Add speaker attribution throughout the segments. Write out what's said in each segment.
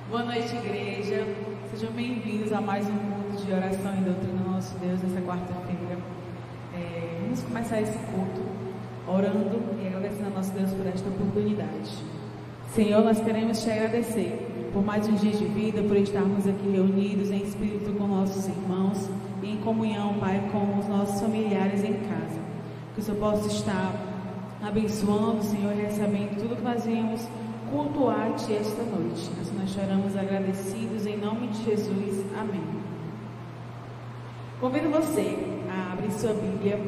Speaker 1: Boa noite, igreja. Sejam bem-vindos a mais um culto de oração e doutrina do nosso Deus nessa quarta-feira. Vamos começar esse culto orando e agradecendo a nosso Deus por esta oportunidade. Senhor, nós queremos te agradecer por mais um dia de vida, por estarmos aqui reunidos em espírito com nossos irmãos e em comunhão, Pai, com os nossos familiares em casa. Que o Senhor possa estar abençoando, Senhor, e recebendo tudo que nós viemos cultuar a Ti esta noite. Nós choramos agradecidos em nome de Jesus. Amém. Convido você a abrir sua Bíblia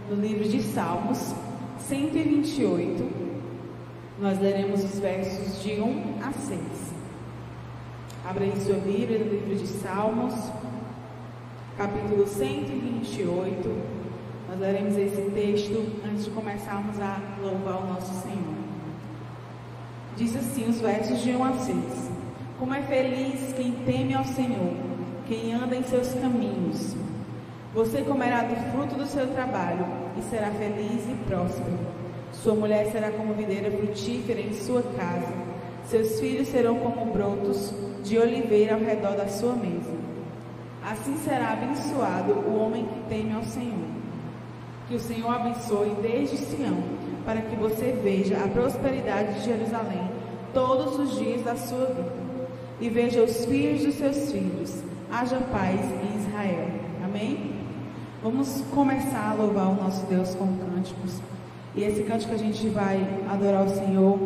Speaker 1: no livro de Salmos 128. Nós leremos os versos de 1 a 6. Abra aí sua Bíblia no livro de Salmos, capítulo 128. Nós leremos esse texto antes de começarmos a louvar o nosso Senhor. Diz assim os versos de 1 a 6. Como é feliz quem teme ao Senhor, quem anda em seus caminhos. Você comerá do fruto do seu trabalho e será feliz e próspero. Sua mulher será como videira frutífera em sua casa. Seus filhos serão como brotos de oliveira ao redor da sua mesa. Assim será abençoado o homem que teme ao Senhor. Que o Senhor abençoe desde Sião, para que você veja a prosperidade de Jerusalém todos os dias da sua vida, e veja os filhos dos seus filhos. Haja paz em Israel. Amém? Vamos começar a louvar o nosso Deus com cânticos. E esse cântico que a gente vai adorar o Senhor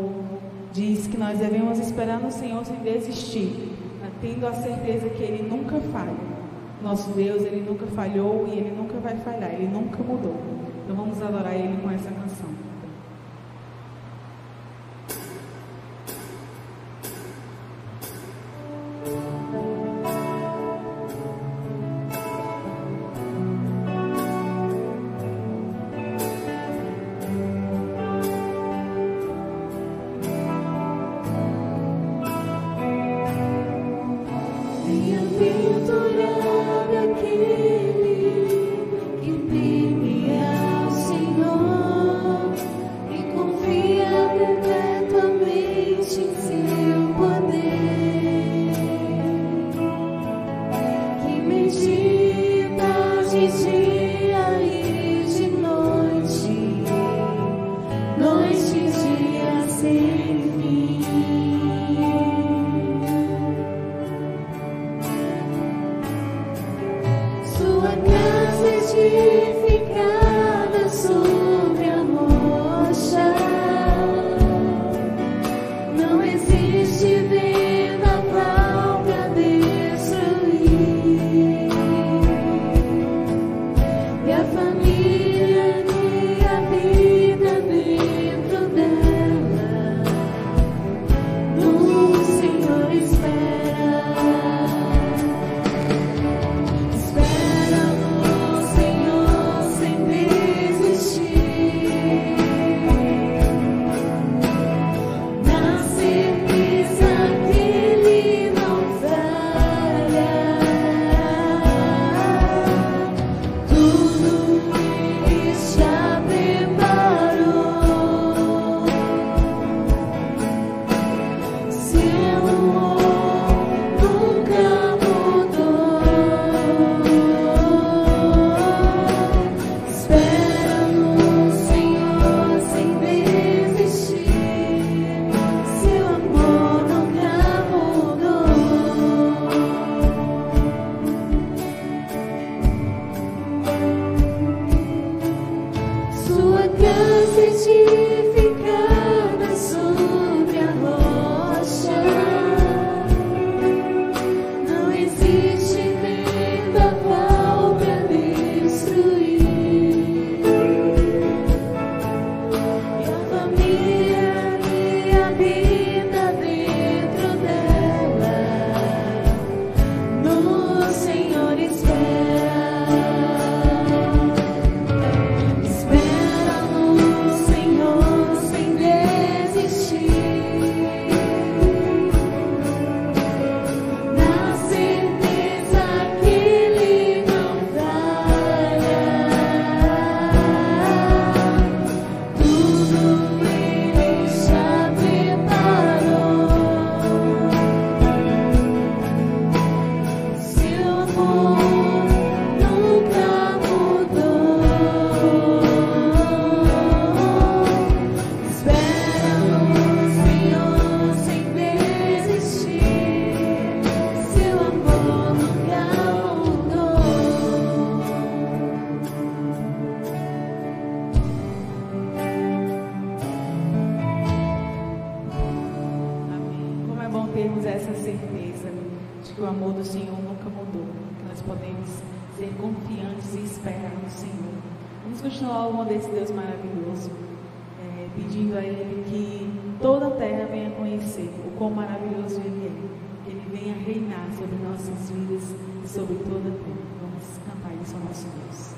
Speaker 1: diz que nós devemos esperar no Senhor sem desistir, tendo a certeza que Ele nunca falha. Nosso Deus, Ele nunca falhou e Ele nunca vai falhar, Ele nunca mudou. Então vamos adorar Ele com essa canção.
Speaker 2: Senhor.
Speaker 1: que o amor do Senhor nunca mudou, que nós podemos ser confiantes e esperar no Senhor. Vamos continuar o amor desse Deus maravilhoso, pedindo a Ele que toda a terra venha conhecer o quão maravilhoso Ele é, que Ele venha reinar sobre nossas vidas e sobre toda a terra. Vamos cantar isso ao nosso Deus.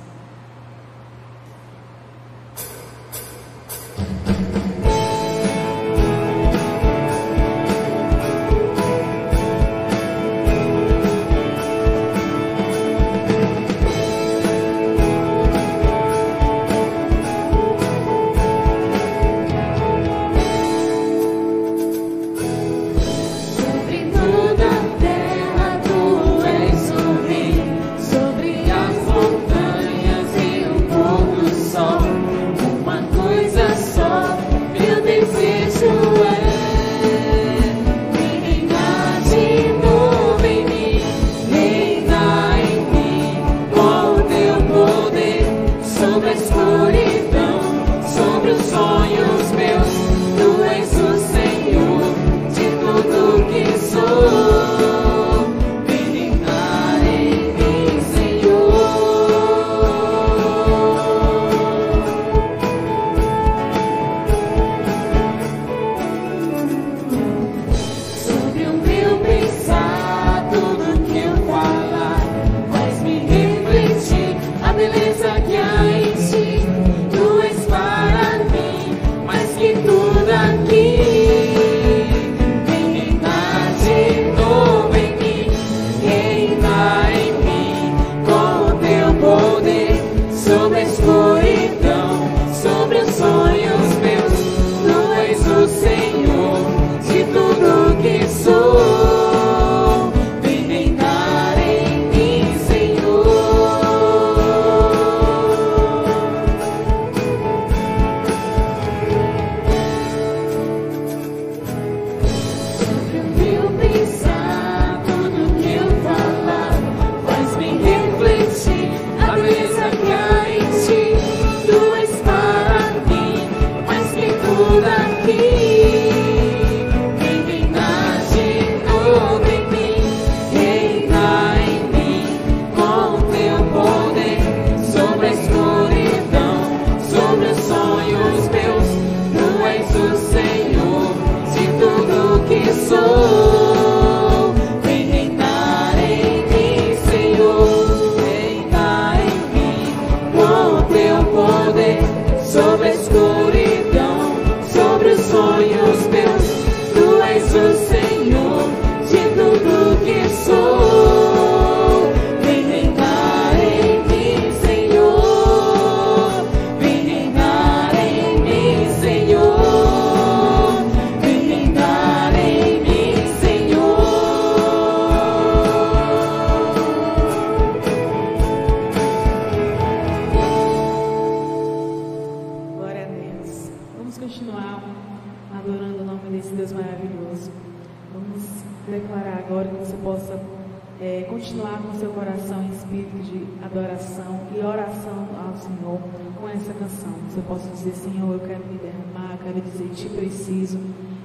Speaker 1: Continuar com seu coração em espírito de adoração e oração ao Senhor com essa canção. Você pode dizer: Senhor, eu quero me derramar, eu quero dizer, te preciso,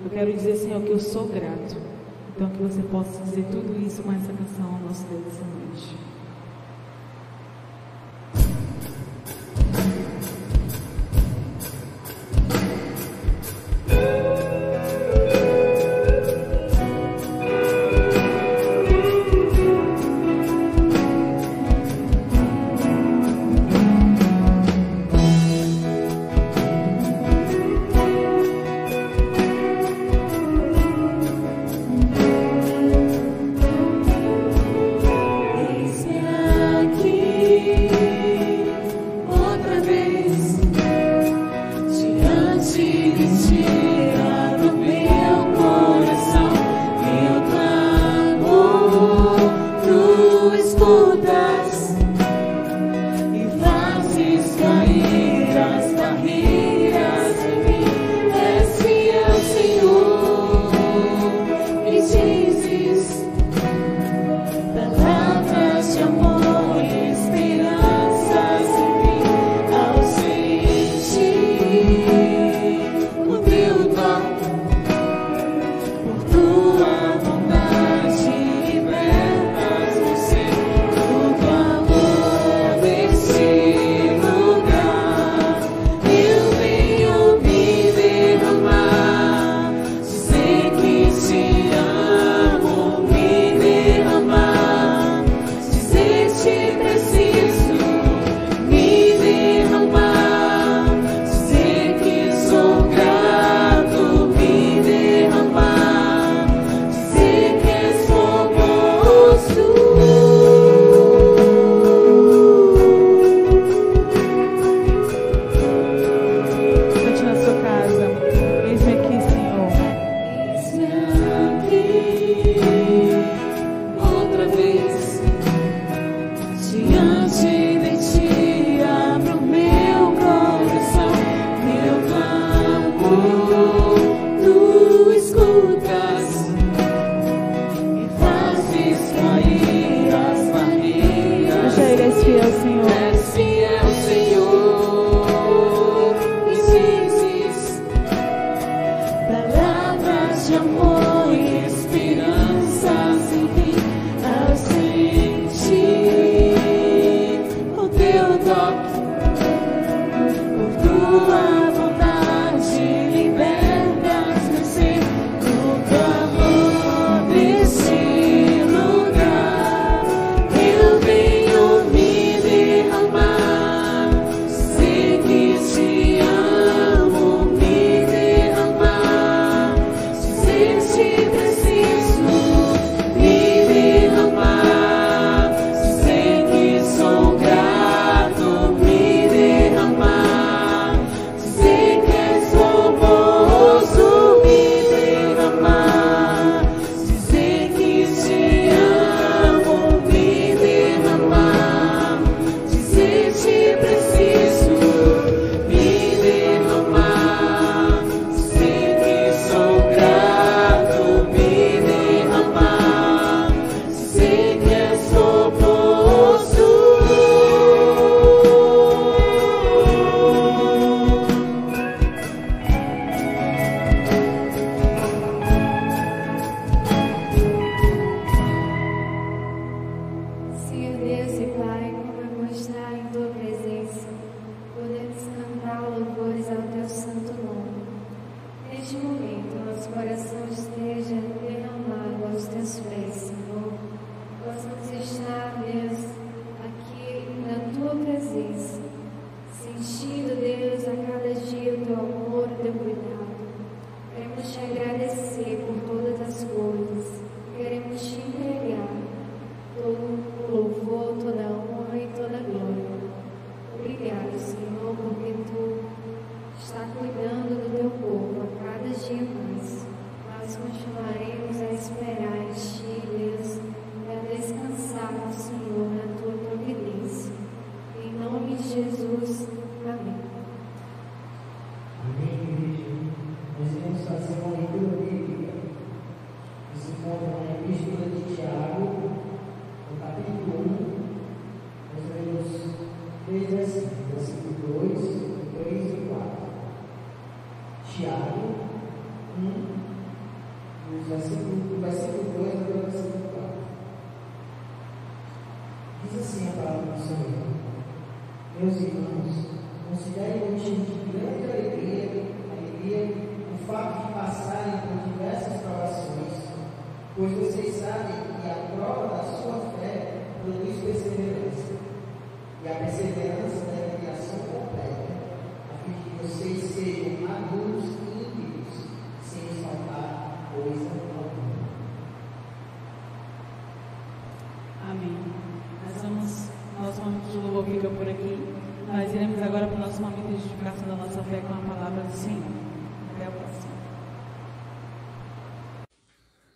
Speaker 1: eu quero dizer, Senhor, que eu sou grato. Então que você possa dizer tudo isso com essa canção ao nosso Deus essa noite.
Speaker 2: It's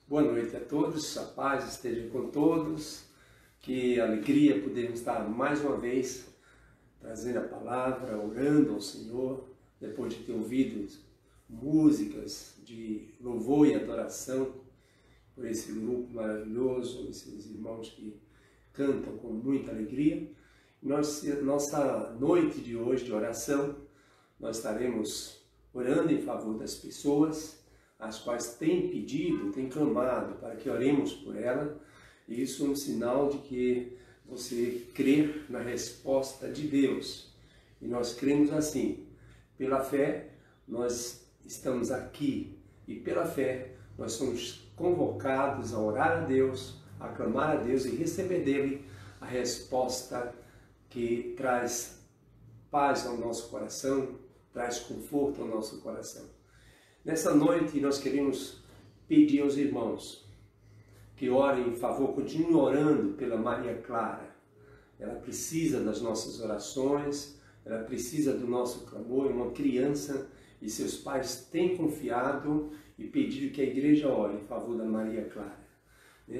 Speaker 2: Boa noite a todos, a paz esteja com todos, que alegria podermos estar mais uma vez trazendo a palavra, orando ao Senhor, depois de ter ouvido músicas de louvor e adoração por esse grupo maravilhoso, esses irmãos que cantam com muita alegria. Nossa noite de hoje de oração, nós estaremos orando em favor das pessoas as quais têm pedido, têm clamado para que oremos por ela. Isso é um sinal de que você crê na resposta de Deus. E nós cremos assim. Pela fé, nós estamos aqui. E pela fé, nós somos convocados a orar a Deus, a clamar a Deus e receber dele a resposta que traz paz ao nosso coração, traz conforto ao nosso coração. Nessa noite nós queremos pedir aos irmãos que orem em favor, continuem orando pela Maria Clara. Ela precisa das nossas orações, ela precisa do nosso clamor, é uma criança e seus pais têm confiado e pedido que a igreja ore em favor da Maria Clara.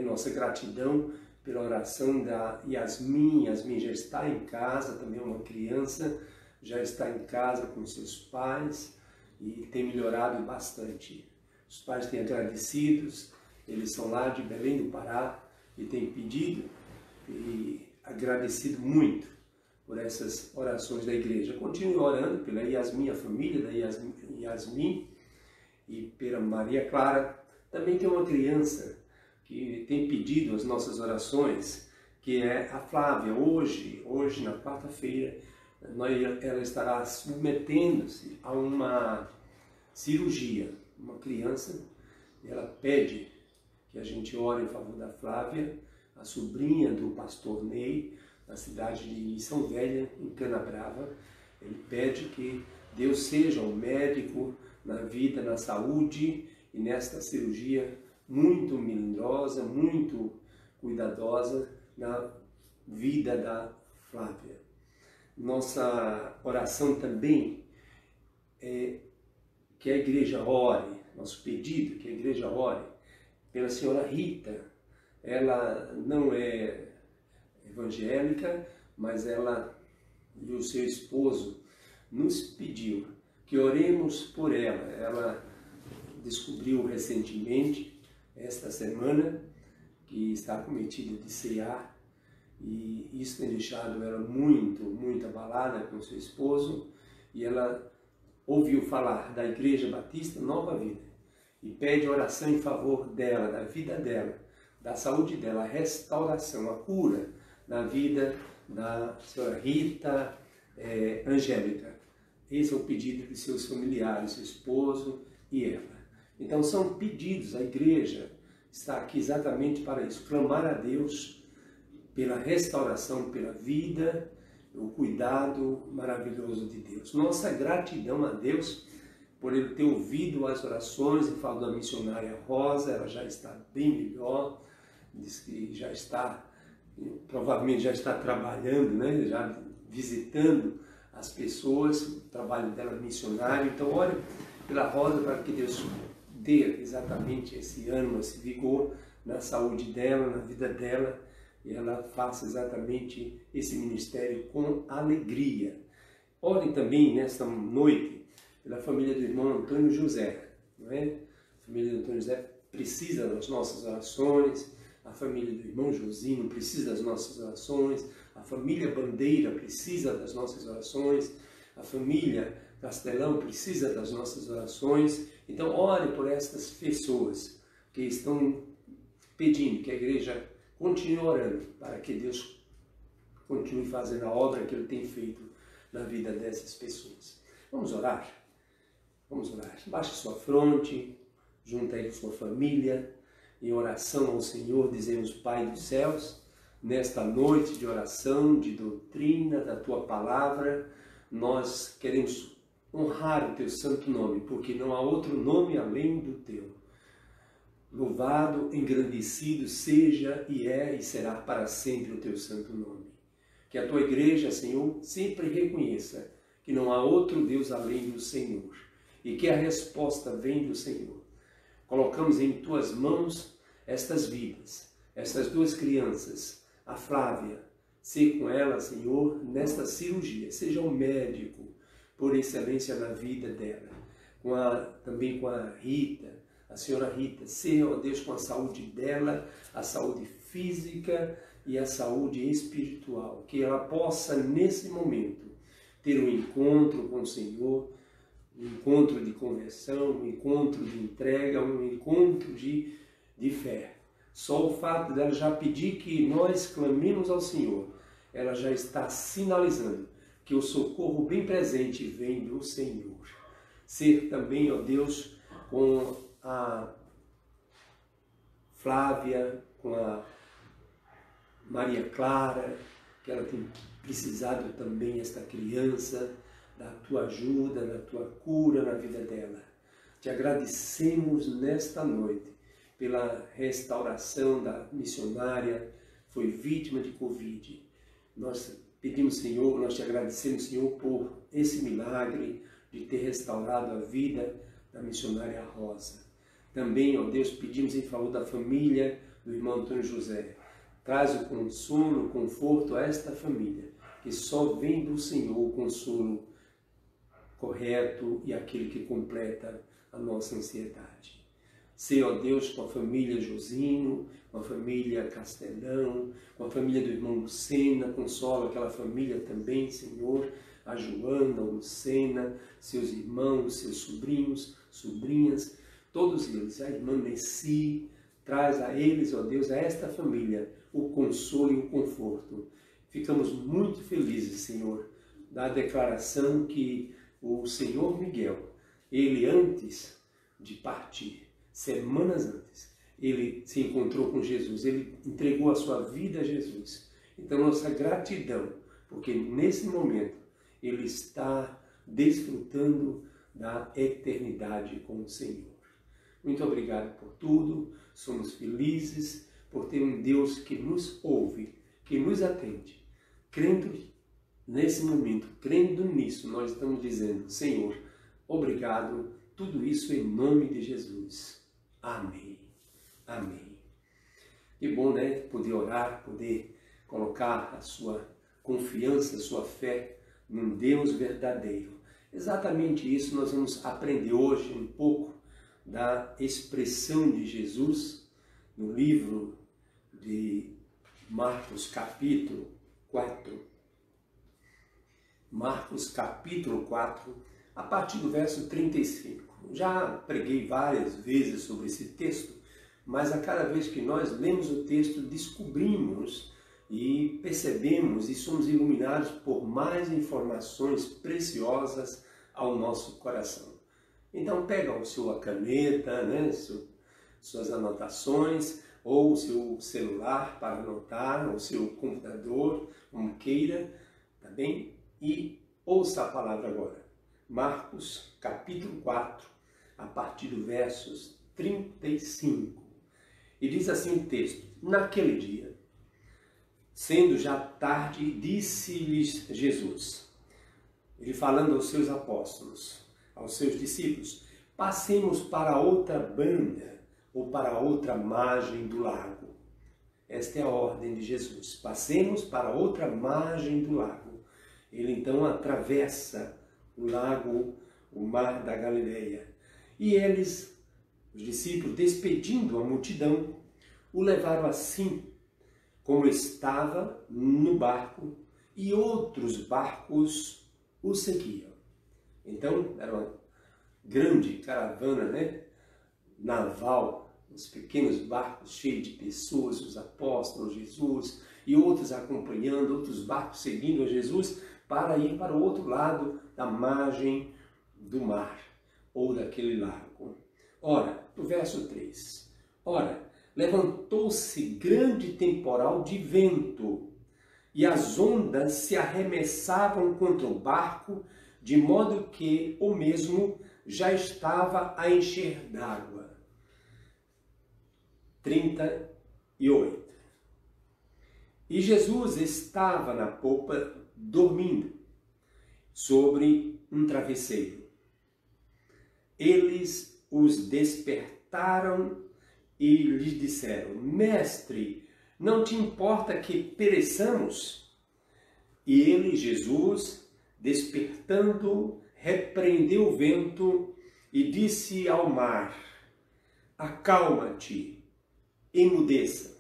Speaker 2: Nossa gratidão pela oração da Yasmin. Yasmin já está em casa, também é uma criança, já está em casa com seus pais e tem melhorado bastante. Os pais têm agradecidos, eles são lá de Belém do Pará e têm pedido e agradecido muito por essas orações da igreja. Continue orando pela Yasmin, a família da Yasmin e pela Maria Clara. Também tem uma criança que tem pedido as nossas orações, que é a Flávia. Hoje na quarta-feira, ela estará submetendo-se a uma cirurgia. Uma criança, ela pede que a gente ore em favor da Flávia, a sobrinha do pastor Ney, na cidade de Missão Velha, em Canabrava. Ele pede que Deus seja o médico na vida, na saúde e nesta cirurgia muito milagrosa, muito cuidadosa na vida da Flávia. Nossa oração também é que a igreja ore, nosso pedido é que a igreja ore pela senhora Rita. Ela não é evangélica, mas ela e o seu esposo nos pediu que oremos por ela. Ela descobriu recentemente, esta semana, que está cometida de cear, e isso tem deixado ela muito abalada com seu esposo, e ela ouviu falar da Igreja Batista Nova Vida e pede oração em favor dela, da vida dela, da saúde dela, a restauração, a cura na vida da senhora Rita Angélica. Esse é o pedido de seus familiares, seu esposo e ela. Então são pedidos, a igreja está aqui exatamente para isso, clamar a Deus pela restauração, pela vida, o cuidado maravilhoso de Deus. Nossa gratidão a Deus por Ele ter ouvido as orações em favor da missionária Rosa. Ela já está bem melhor, diz que já está, provavelmente já está trabalhando, né? Já visitando as pessoas, o trabalho dela missionário. Então ore pela Rosa para que Deus dê exatamente esse ânimo, esse vigor na saúde dela, na vida dela, e ela faça exatamente esse ministério com alegria. Ore também nesta noite pela família do irmão Antônio José, não é? A família do Antônio José precisa das nossas orações, a família do irmão Josino precisa das nossas orações, a família Bandeira precisa das nossas orações, a família Castelão precisa das nossas orações. Então ore por estas pessoas que estão pedindo que a igreja continue orando para que Deus continue fazendo a obra que Ele tem feito na vida dessas pessoas. Vamos orar? Vamos orar. Baixe sua fronte, junta aí sua família, em oração ao Senhor, dizemos: Pai dos céus, nesta noite de oração, de doutrina, da Tua Palavra, nós queremos honrar o Teu santo nome, porque não há outro nome além do Teu. Louvado, engrandecido seja e é e será para sempre o Teu santo nome. Que a Tua igreja, Senhor, sempre reconheça que não há outro Deus além do Senhor e que a resposta vem do Senhor. Colocamos em Tuas mãos estas vidas, estas duas crianças, a Flávia. Seja com ela, Senhor, nesta cirurgia, seja o médico por excelência na vida dela, também com a Rita, a senhora Rita, seja, ó Deus, com a saúde dela, a saúde física e a saúde espiritual, que ela possa, nesse momento, ter um encontro com o Senhor, um encontro de conversão, um encontro de entrega, um encontro de fé. Só o fato dela já pedir que nós clamemos ao Senhor, ela já está sinalizando que o socorro bem presente vem do Senhor. Ser também, ó Deus, com a Flávia, com a Maria Clara, que ela tem precisado também, esta criança, da Tua ajuda, da Tua cura na vida dela. Te agradecemos nesta noite pela restauração da missionária, foi vítima de Covid. Nós pedimos, Senhor, nós te agradecemos, Senhor, por esse milagre de ter restaurado a vida da missionária Rosa. Também, ó Deus, pedimos em favor da família do irmão Antônio José. Traz o consolo, o conforto a esta família, que só vem do Senhor o consolo correto e aquele que completa a nossa ansiedade. Seja, ó Deus, com a família Josino, com a família Castelão, com a família do irmão Lucena, consola aquela família também, Senhor, a Joana, a Lucena, seus irmãos, seus sobrinhos, sobrinhas, todos eles, a irmã Nessi, traz a eles, ó Deus, a esta família, o consolo e o conforto. Ficamos muito felizes, Senhor, da declaração que o Senhor Miguel, ele antes de partir, semanas antes, ele se encontrou com Jesus, ele entregou a sua vida a Jesus. Então, nossa gratidão, porque nesse momento ele está desfrutando da eternidade com o Senhor. Muito obrigado por tudo, somos felizes por ter um Deus que nos ouve, que nos atende. Crendo nesse momento, crendo nisso, nós estamos dizendo, Senhor, obrigado, tudo isso em nome de Jesus. Amém. Amém. Que bom, né? Poder orar, poder colocar a sua confiança, a sua fé num Deus verdadeiro. Exatamente isso nós vamos aprender hoje um pouco da expressão de Jesus no livro de Marcos capítulo 4. Marcos capítulo 4, a partir do verso 35. Já preguei várias vezes sobre esse texto, mas a cada vez que nós lemos o texto, descobrimos e percebemos e somos iluminados por mais informações preciosas ao nosso coração. Então pega a sua caneta, né, suas anotações, ou o seu celular para anotar, ou o seu computador, como queira, tá bem? E ouça a palavra agora. Marcos capítulo 4, a partir do versos 35. E diz assim o texto: naquele dia, sendo já tarde, disse-lhes Jesus, ele falando aos seus apóstolos, aos seus discípulos, passemos para outra banda, ou para outra margem do lago. Esta é a ordem de Jesus. Passemos para outra margem do lago. Ele então atravessa o lago, o mar da Galileia. E eles, os discípulos, despedindo a multidão, o levaram assim, como estava no barco, e outros barcos o seguiam. Então, era uma grande caravana, né, naval, os pequenos barcos cheios de pessoas, os apóstolos, Jesus, e outros acompanhando, outros barcos seguindo a Jesus, para ir para o outro lado da margem do mar, ou daquele lago. Ora, no verso 3, ora, levantou-se grande temporal de vento, e as ondas se arremessavam contra o barco, de modo que o mesmo já estava a encher d'água. 38. E Jesus estava na popa, dormindo, sobre um travesseiro. Eles os despertaram e lhes disseram: Mestre, não te importa que pereçamos? E ele, Jesus, despertando, repreendeu o vento e disse ao mar: Acalma-te, emudeça.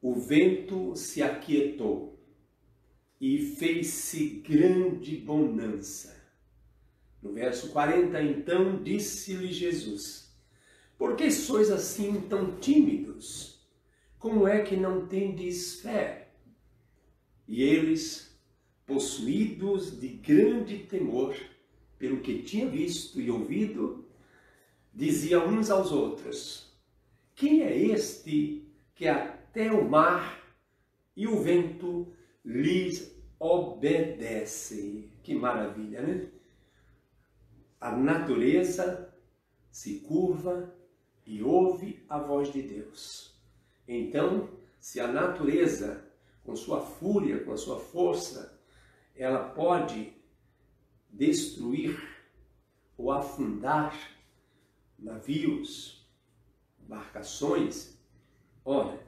Speaker 2: O vento se aquietou e fez-se grande bonança. No verso 40, então, disse-lhe Jesus: Por que sois assim tão tímidos? Como é que não tendes fé? E eles, possuídos de grande temor, pelo que tinha visto e ouvido, diziam uns aos outros: Quem é este que até o mar e o vento lhes obedecem? Que maravilha, né? A natureza se curva e ouve a voz de Deus. Então, se a natureza, com sua fúria, com a sua força, ela pode destruir ou afundar navios, embarcações, olha,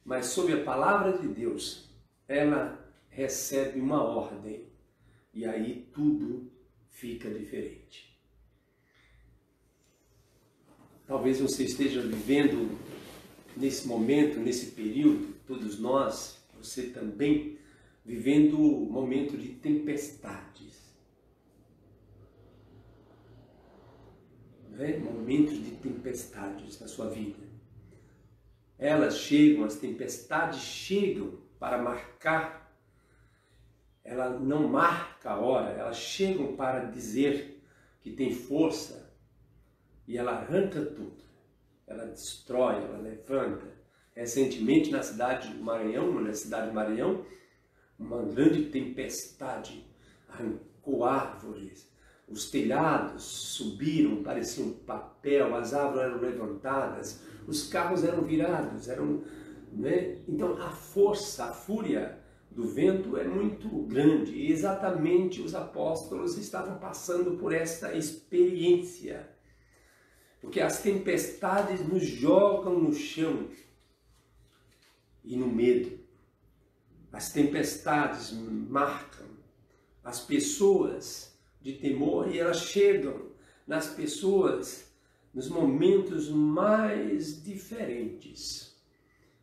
Speaker 2: mas sob a palavra de Deus, ela recebe uma ordem e aí tudo fica diferente. Talvez você esteja vivendo nesse momento, nesse período, todos nós, você também, vivendo um momento de tempestades. Momentos de tempestades na sua vida. Elas chegam, as tempestades chegam para marcar ela não marca a hora, elas chegam para dizer que tem força e ela arranca tudo, ela destrói, ela levanta. Recentemente na cidade de Maranhão, uma grande tempestade arrancou árvores, os telhados subiram, pareciam papel, as árvores eram levantadas, os carros eram virados, né? Então a força, a fúria do vento é muito grande e exatamente os apóstolos estavam passando por essa experiência, porque as tempestades nos jogam no chão e no medo. As tempestades marcam as pessoas de temor e elas chegam nas pessoas nos momentos mais diferentes.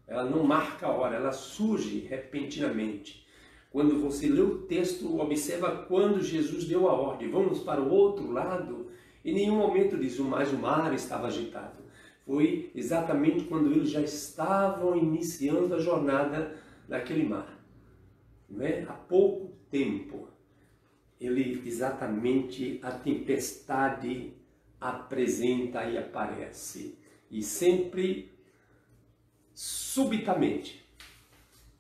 Speaker 2: Ela não marca a hora, ela surge repentinamente. Quando você lê o texto, observa quando Jesus deu a ordem, vamos para o outro lado, em nenhum momento diz, mas o mar estava agitado. Foi exatamente quando eles já estavam iniciando a jornada naquele mar. Não é? Há pouco tempo, exatamente a tempestade apresenta e aparece. E sempre subitamente.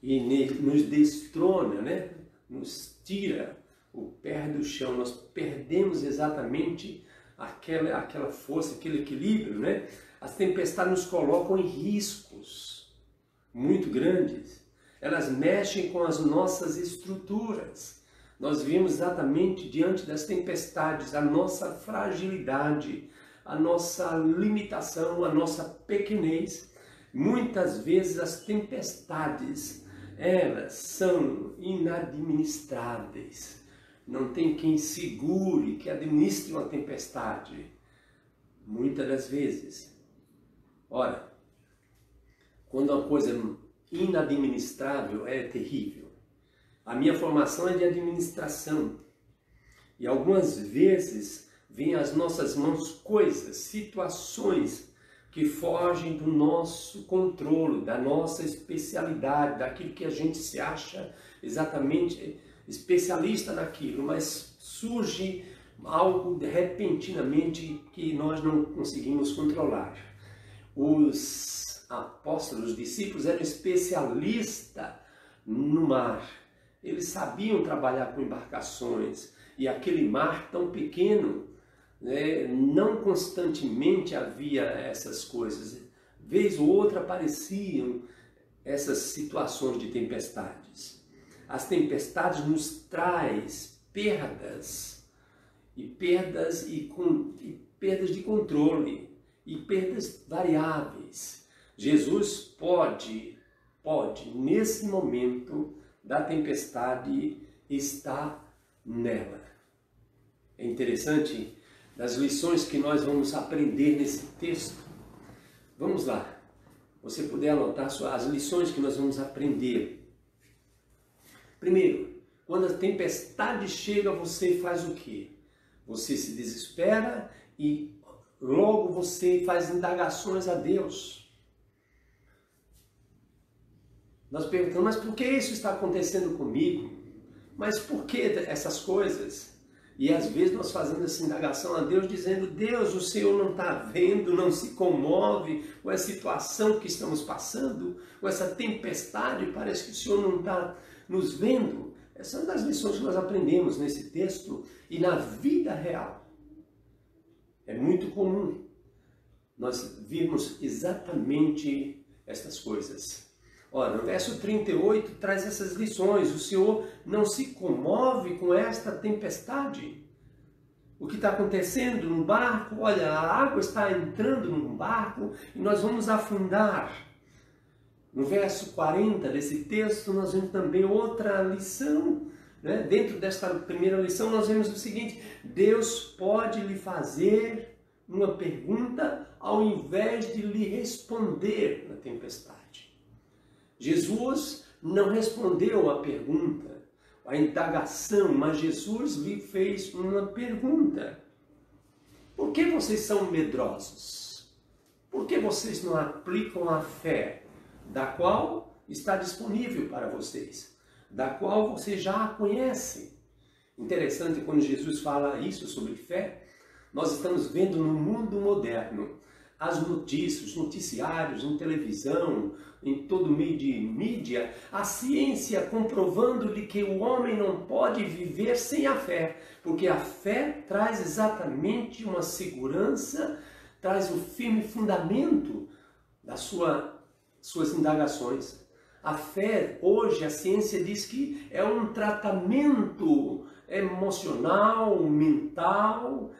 Speaker 2: E nos destrona, né? Nos tira o pé do chão. Nós perdemos exatamente aquela força, aquele equilíbrio, né? As tempestades nos colocam em riscos muito grandes. Elas mexem com as nossas estruturas. Nós vimos exatamente diante das tempestades a nossa fragilidade, a nossa limitação, a nossa pequenez. Muitas vezes as tempestades, elas são inadministráveis. Não tem quem segure, que administre uma tempestade. Muitas das vezes. Ora, quando uma coisa inadministrável é terrível. A minha formação é de administração. E algumas vezes vêm às nossas mãos coisas, situações que fogem do nosso controle, da nossa especialidade, daquilo que a gente se acha exatamente especialista naquilo, mas surge algo repentinamente que nós não conseguimos controlar. Os apóstolos, os discípulos eram especialistas no mar. Eles sabiam trabalhar com embarcações e aquele mar tão pequeno, né, não constantemente havia essas coisas. Vez ou outra apareciam essas situações de tempestades. As tempestades nos traz perdas de controle e perdas variáveis. Jesus pode nesse momento da tempestade estar nela. É interessante das lições que nós vamos aprender nesse texto. Vamos lá. Você puder anotar as lições que nós vamos aprender. Primeiro, quando a tempestade chega, você faz o quê? Você se desespera e logo você faz indagações a Deus. Nós perguntamos, mas por que isso está acontecendo comigo? Mas por que essas coisas? E às vezes nós fazemos essa indagação a Deus, dizendo, Deus, o Senhor não está vendo, não se comove com a situação que estamos passando, com essa tempestade, parece que o Senhor não está nos vendo. Essa é uma das lições que nós aprendemos nesse texto e na vida real. É muito comum nós virmos exatamente essas coisas. Ora, no verso 38 traz essas lições. O Senhor não se comove com esta tempestade. O que está acontecendo no barco? Olha, a água está entrando no barco e nós vamos afundar. No verso 40 desse texto nós vemos também outra lição. Né? Dentro desta primeira lição nós vemos o seguinte: Deus pode lhe fazer uma pergunta ao invés de lhe responder na tempestade. Jesus não respondeu a pergunta, a indagação, mas Jesus lhe fez uma pergunta. Por que vocês são medrosos? Por que vocês não aplicam a fé, da qual está disponível para vocês? da qual você já a conhece. Interessante, quando Jesus fala isso sobre fé, nós estamos vendo no mundo moderno as notícias, os noticiários, em televisão, em todo meio de mídia, a ciência comprovando-lhe que o homem não pode viver sem a fé, porque a fé traz exatamente uma segurança, traz o firme fundamento das suas indagações. A fé, hoje, a ciência diz que é um tratamento emocional, mental,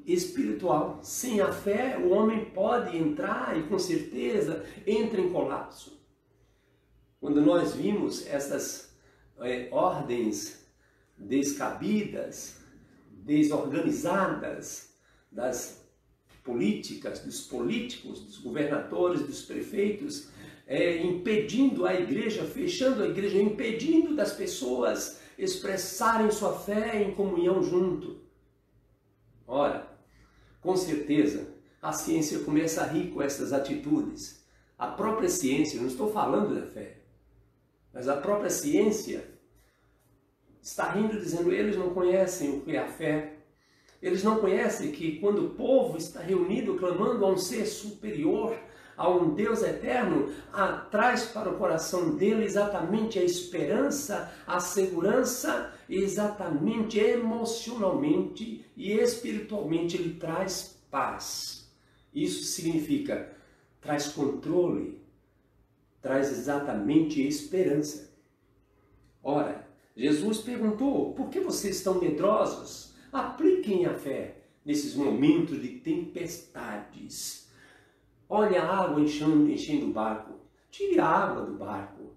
Speaker 2: espiritual. Sem a fé, o homem pode entrar e, com certeza, entra em colapso. Quando nós vimos essas ordens descabidas, desorganizadas das políticas, dos políticos, dos governadores, dos prefeitos, impedindo a igreja, fechando a igreja, impedindo das pessoas expressarem sua fé em comunhão junto. Ora, com certeza, a ciência começa a rir com essas atitudes. A própria ciência, não estou falando da fé, mas a própria ciência está rindo, dizendo, eles não conhecem o que é a fé. Eles não conhecem que quando o povo está reunido clamando a um ser superior, a um Deus eterno, traz para o coração dele exatamente a esperança, a segurança, exatamente emocionalmente e espiritualmente ele traz paz. Isso significa, traz controle, traz exatamente esperança. Ora, Jesus perguntou, por que vocês estão medrosos? Apliquem a fé nesses momentos de tempestades. Olha a água enchendo o barco. Tire a água do barco,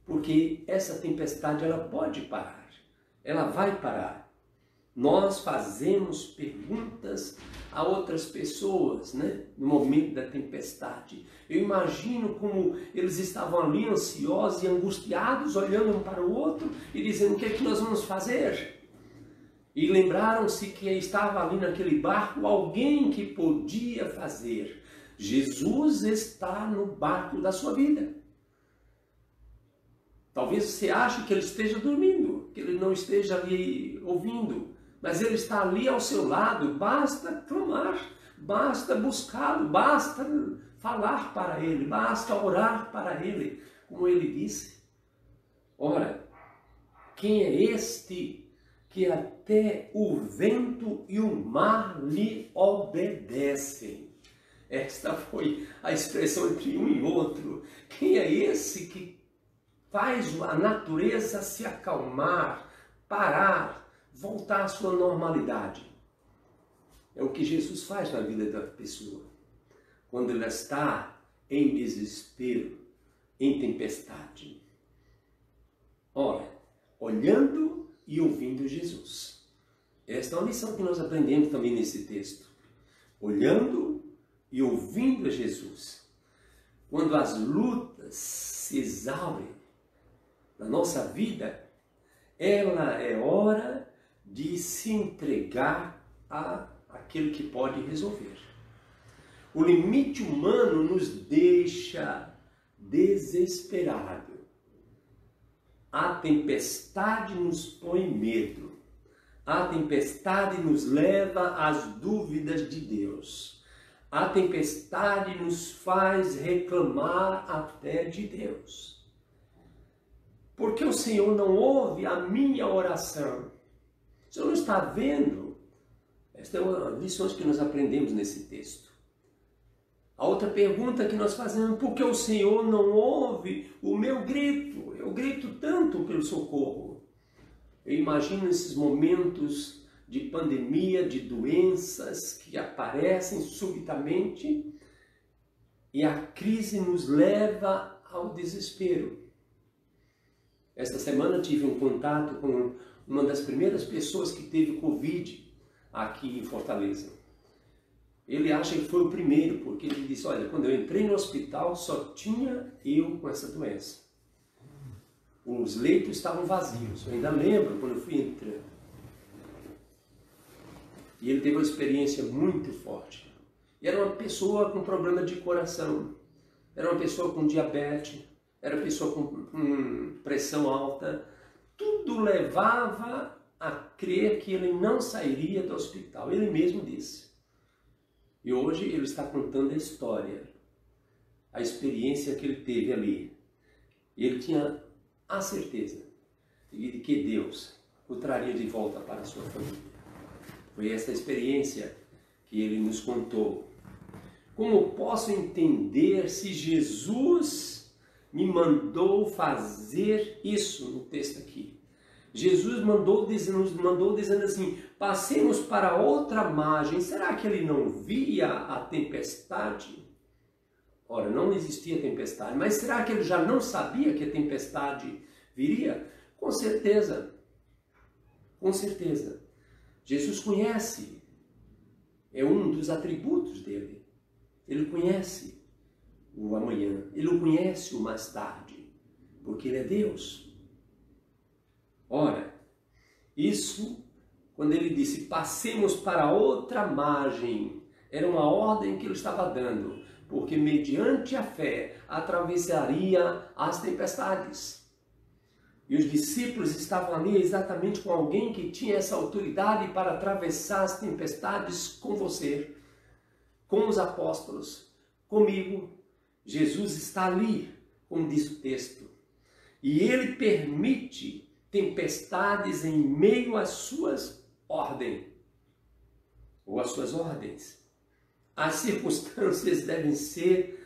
Speaker 2: porque essa tempestade ela pode parar. Ela vai parar. Nós fazemos perguntas a outras pessoas, né? No momento da tempestade. Eu imagino como eles estavam ali ansiosos e angustiados, olhando um para o outro e dizendo, o que é que nós vamos fazer? E lembraram-se que estava ali naquele barco alguém que podia fazer. Jesus está no barco da sua vida. Talvez você ache que ele esteja dormindo, que ele não esteja ali ouvindo, mas ele está ali ao seu lado. Basta clamar, basta buscá-lo, basta falar para ele, basta orar para ele, como ele disse. Ora, quem é este que até o vento e o mar lhe obedecem? Esta foi a expressão entre um e outro. Quem é esse que faz a natureza se acalmar, parar, voltar à sua normalidade? É o que Jesus faz na vida da pessoa. Quando ela está em desespero, em tempestade. Ora, olhando e ouvindo Jesus. Esta é uma lição que nós aprendemos também nesse texto. Olhando e ouvindo a Jesus. Quando as lutas se exaurem na nossa vida, ela é hora de se entregar àquele que pode resolver. O limite humano nos deixa desesperado. A tempestade nos põe medo. A tempestade nos leva às dúvidas de Deus. A tempestade nos faz reclamar até de Deus. Porque o Senhor não ouve a minha oração. O Senhor não está vendo? Esta é uma das lições que nós aprendemos nesse texto. A outra pergunta que nós fazemos, por que o Senhor não ouve o meu grito? Eu grito tanto pelo socorro. Eu imagino esses momentos de pandemia, de doenças que aparecem subitamente e a crise nos leva ao desespero. Esta semana tive um contato com uma das primeiras pessoas que teve Covid aqui em Fortaleza. Ele acha que foi o primeiro, porque ele disse, olha, quando eu entrei no hospital só tinha eu com essa doença. Os leitos estavam vazios, eu ainda lembro quando eu fui entrando. E ele teve uma experiência muito forte. E era uma pessoa com problema de coração, era uma pessoa com diabetes, era uma pessoa com pressão alta, tudo levava a crer que ele não sairia do hospital. Ele mesmo disse. E hoje ele está contando a história, a experiência que ele teve ali. E ele tinha a certeza de que Deus o traria de volta para a sua família. Foi essa experiência que ele nos contou. Como posso entender se Jesus me mandou fazer isso no texto aqui? Jesus nos mandou dizendo assim, passemos para outra margem. Será que ele não via a tempestade? Ora, não existia tempestade, mas será que ele já não sabia que a tempestade viria? Com certeza, com certeza. Jesus conhece, é um dos atributos dele. Ele conhece o amanhã, ele o conhece o mais tarde, porque ele é Deus. Ora, isso, quando ele disse, passemos para outra margem, era uma ordem que ele estava dando, porque mediante a fé atravessaria as tempestades. E os discípulos estavam ali exatamente com alguém que tinha essa autoridade para atravessar as tempestades com você, com os apóstolos, comigo. Jesus está ali, como diz o texto. E ele permite tempestades em meio às suas ordens, ou às suas ordens. As circunstâncias devem ser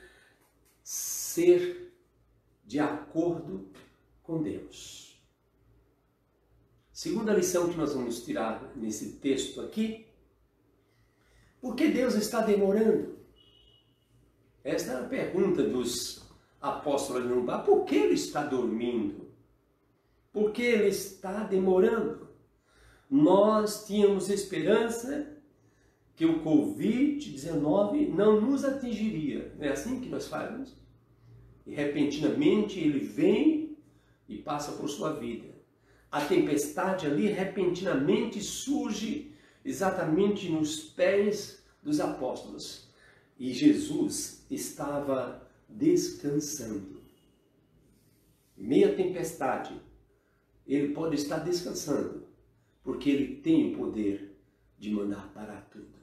Speaker 2: de acordo com Deus. Segunda lição que nós vamos tirar nesse texto aqui, por que Deus está demorando? Esta é a pergunta dos apóstolos no bar. Por que ele está dormindo? Por que ele está demorando? Nós tínhamos esperança que o Covid-19 não nos atingiria. Não é assim que nós falamos? E repentinamente ele vem e passa por sua vida. A tempestade ali repentinamente surge exatamente nos pés dos apóstolos. E Jesus estava descansando. Meia tempestade, ele pode estar descansando, porque ele tem o poder de mandar parar tudo.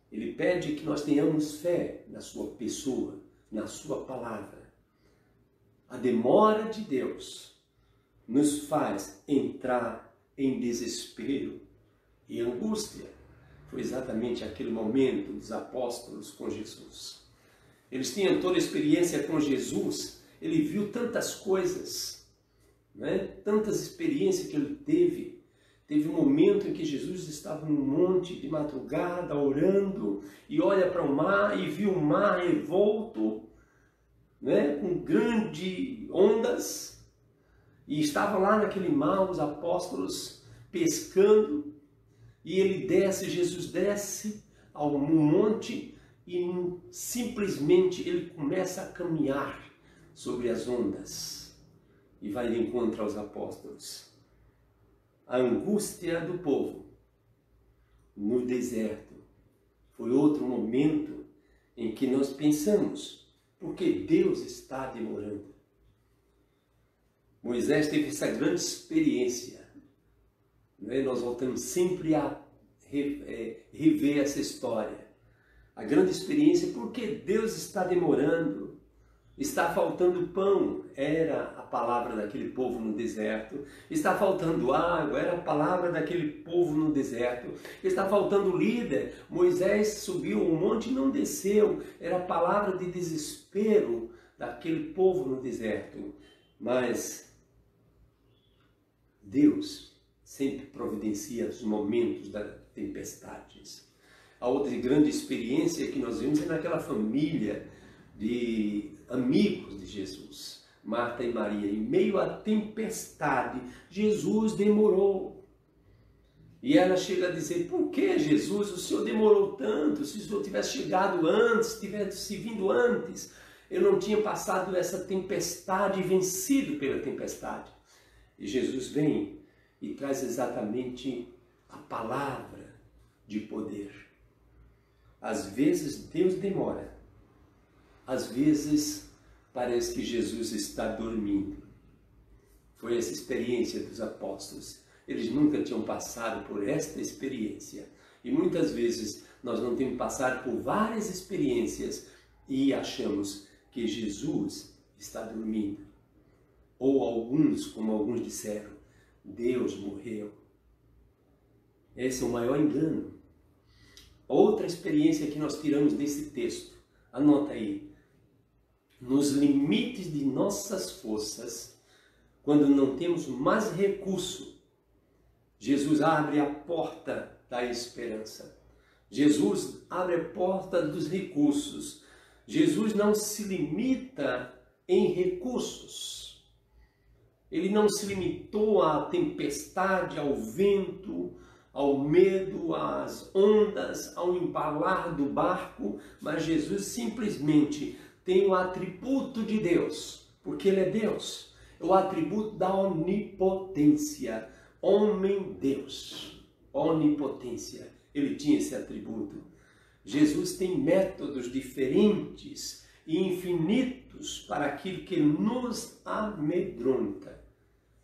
Speaker 2: Ele pede que nós tenhamos fé na sua pessoa, na sua palavra. A demora de Deus nos faz entrar em desespero e angústia. Foi exatamente aquele momento dos apóstolos com Jesus. Eles tinham toda a experiência com Jesus, ele viu tantas coisas, né? Tantas experiências que ele teve. Teve um momento em que Jesus estava num monte de madrugada, orando, e olha para o mar e viu o mar revolto, né? Com grandes ondas, e estava lá naquele mar os apóstolos pescando, e ele desce, Jesus desce ao monte e simplesmente ele começa a caminhar sobre as ondas e vai de encontro aos apóstolos. A angústia do povo no deserto foi outro momento em que nós pensamos, por que Deus está demorando? Moisés teve essa grande experiência. Nós voltamos sempre a rever essa história. A grande experiência, porque Deus está demorando, está faltando pão, era a palavra daquele povo no deserto. Está faltando água, era a palavra daquele povo no deserto. Está faltando líder, Moisés subiu um monte e não desceu, era a palavra de desespero daquele povo no deserto. Mas Deus sempre providencia os momentos das tempestades. A outra grande experiência que nós vimos é naquela família de amigos de Jesus, Marta e Maria. Em meio à tempestade, Jesus demorou. E ela chega a dizer, por que Jesus, o Senhor demorou tanto? Se o Senhor tivesse chegado antes, tivesse vindo antes, eu não tinha passado essa tempestade e vencido pela tempestade. E Jesus vem e traz exatamente a palavra de poder. Às vezes Deus demora, às vezes parece que Jesus está dormindo. foi essa experiência dos apóstolos. Eles nunca tinham passado por esta experiência. E muitas vezes nós não temos passado por várias experiências e achamos que Jesus está dormindo. Ou alguns, como alguns disseram, Deus morreu. Esse é o maior engano. Outra experiência que nós tiramos desse texto, anota aí, nos limites de nossas forças, quando não temos mais recurso, Jesus abre a porta da esperança. Jesus abre a porta dos recursos. Jesus não se limita em recursos. Ele não se limitou à tempestade, ao vento, ao medo, às ondas, ao embalar do barco, mas Jesus simplesmente tem o atributo de Deus, porque Ele é Deus, é o atributo da onipotência, homem-Deus, onipotência, Ele tinha esse atributo. Jesus tem métodos diferentes e infinitos para aquilo que nos amedronta,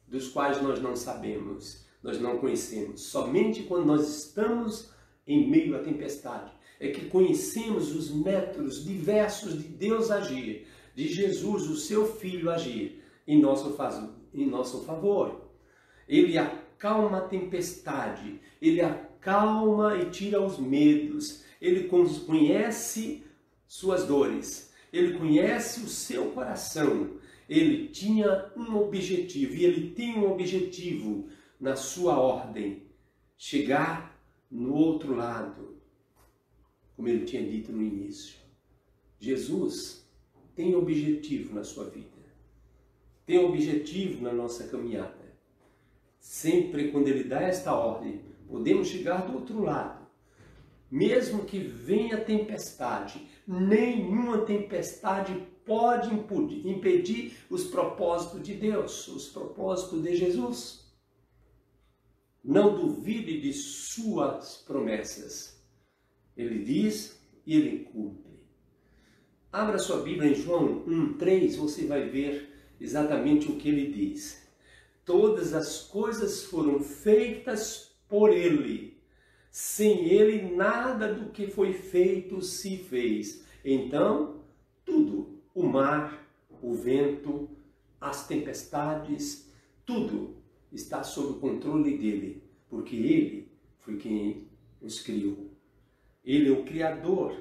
Speaker 2: dos quais nós não sabemos, nós não conhecemos. Somente quando nós estamos em meio à tempestade é que conhecemos os métodos diversos de Deus agir, de Jesus, o seu Filho, agir em nosso favor. Ele acalma a tempestade, ele acalma e tira os medos, ele conhece suas dores, ele conhece o seu coração. Ele tinha um objetivo e ele tem um objetivo na sua ordem, chegar no outro lado, como ele tinha dito no início. Jesus tem objetivo na sua vida, tem objetivo na nossa caminhada. Sempre quando ele dá esta ordem, podemos chegar do outro lado. Mesmo que venha tempestade, nenhuma tempestade pode impedir os propósitos de Deus, os propósitos de Jesus. Não duvide de suas promessas. Ele diz e ele cumpre. Abra sua Bíblia em João 1:3, você vai ver exatamente o que ele diz. Todas as coisas foram feitas por ele. Sem ele, nada do que foi feito se fez. Então, tudo, o mar, o vento, as tempestades, tudo está sob o controle dele, porque ele foi quem os criou. Ele é o Criador.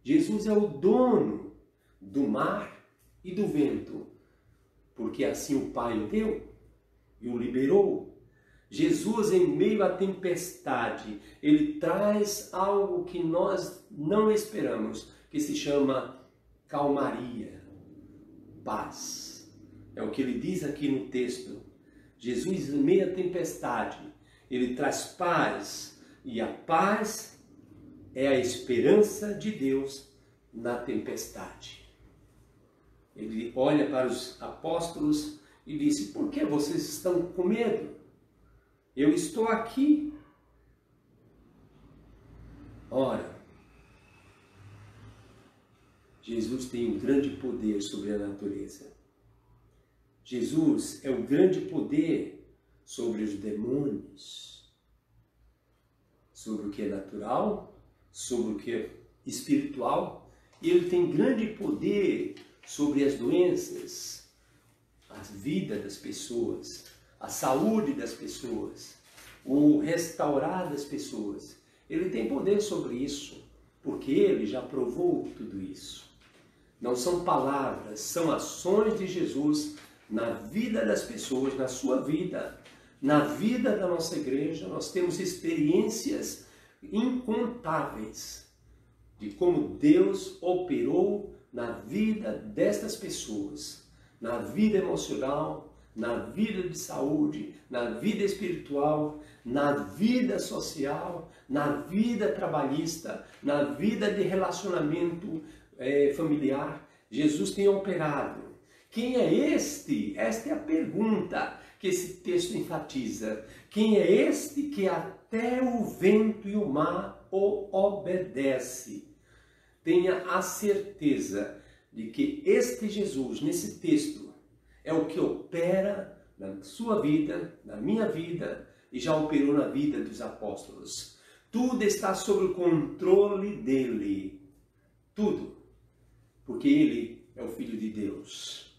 Speaker 2: Jesus é o dono do mar e do vento, porque assim o Pai o deu e o liberou. Jesus, em meio à tempestade, ele traz algo que nós não esperamos, que se chama calmaria, paz. É o que ele diz aqui no texto. Jesus, em meio à tempestade, ele traz paz, e a paz é a esperança de Deus na tempestade. Ele olha para os apóstolos e disse: por que vocês estão com medo? Eu estou aqui. Ora, Jesus tem um grande poder sobre a natureza. Jesus é o grande poder sobre os demônios, sobre o que é natural, sobre o que é espiritual. E ele tem grande poder sobre as doenças, a vida das pessoas, a saúde das pessoas, o restaurar das pessoas. Ele tem poder sobre isso, porque ele já provou tudo isso. Não são palavras, são ações de Jesus na vida das pessoas, na sua vida, na vida da nossa igreja. Nós temos experiências incontáveis de como Deus operou na vida destas pessoas, na vida emocional, na vida de saúde, na vida espiritual, na vida social, na vida trabalhista, na vida de relacionamento familiar. Jesus tem operado. Quem é este? Esta é a pergunta que esse texto enfatiza. Quem é este que até o vento e o mar o obedece? Tenha a certeza de que este Jesus, nesse texto, é o que opera na sua vida, na minha vida e já operou na vida dos apóstolos. Tudo está sob o controle dele. Tudo. Porque ele é o Filho de Deus.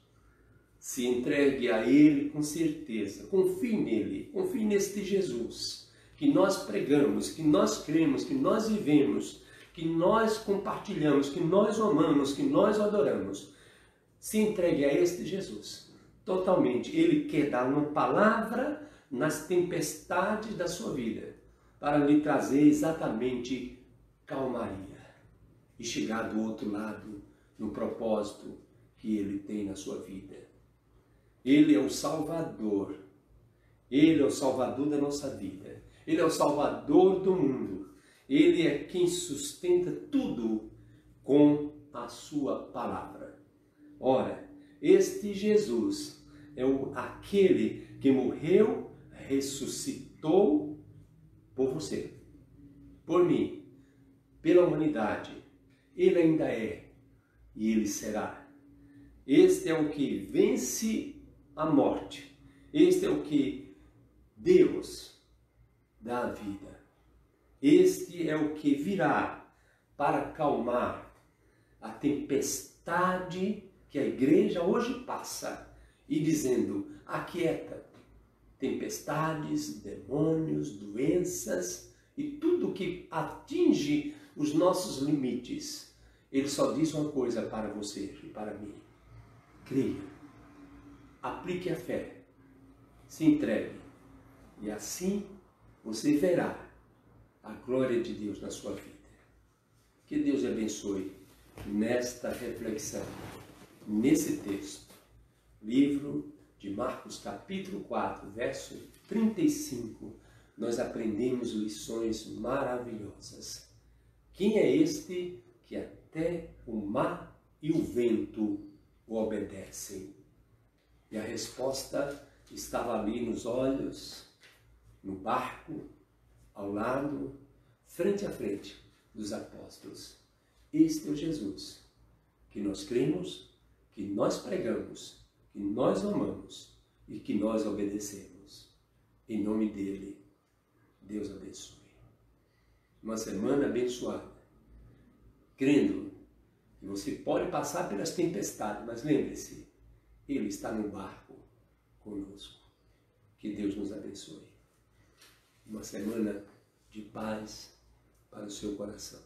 Speaker 2: Se entregue a ele com certeza. Confie nele. Confie neste Jesus que nós pregamos, que nós cremos, que nós vivemos, que nós compartilhamos, que nós amamos, que nós adoramos. Se entregue a este Jesus totalmente. Ele quer dar uma palavra nas tempestades da sua vida para lhe trazer exatamente calmaria e chegar do outro lado no propósito que ele tem na sua vida. Ele é o Salvador. Ele é o Salvador da nossa vida. Ele é o Salvador do mundo. Ele é quem sustenta tudo com a sua palavra. Ora, este Jesus é aquele que morreu, ressuscitou por você, por mim, pela humanidade. Ele ainda é e ele será. Este é o que vence a morte. Este é o que Deus dá a vida. Este é o que virá para acalmar a tempestade que a igreja hoje passa e dizendo: aquieta, tempestades, demônios, doenças e tudo que atinge os nossos limites. Ele só diz uma coisa para você e para mim: creia, aplique a fé, se entregue e assim você verá a glória de Deus na sua vida. Que Deus te abençoe nesta reflexão, nesse texto, livro de Marcos capítulo 4, verso 35, nós aprendemos lições maravilhosas. Quem é este que até o mar e o vento o obedecem? E a resposta estava ali nos olhos, no barco, ao lado, frente a frente dos apóstolos. Este é o Jesus que nós cremos, que nós pregamos, que nós amamos e que nós obedecemos. Em nome dele, Deus abençoe. Uma semana abençoada, crendo que você pode passar pelas tempestades, mas lembre-se, ele está no barco conosco. Que Deus nos abençoe. Uma semana de paz para o seu coração.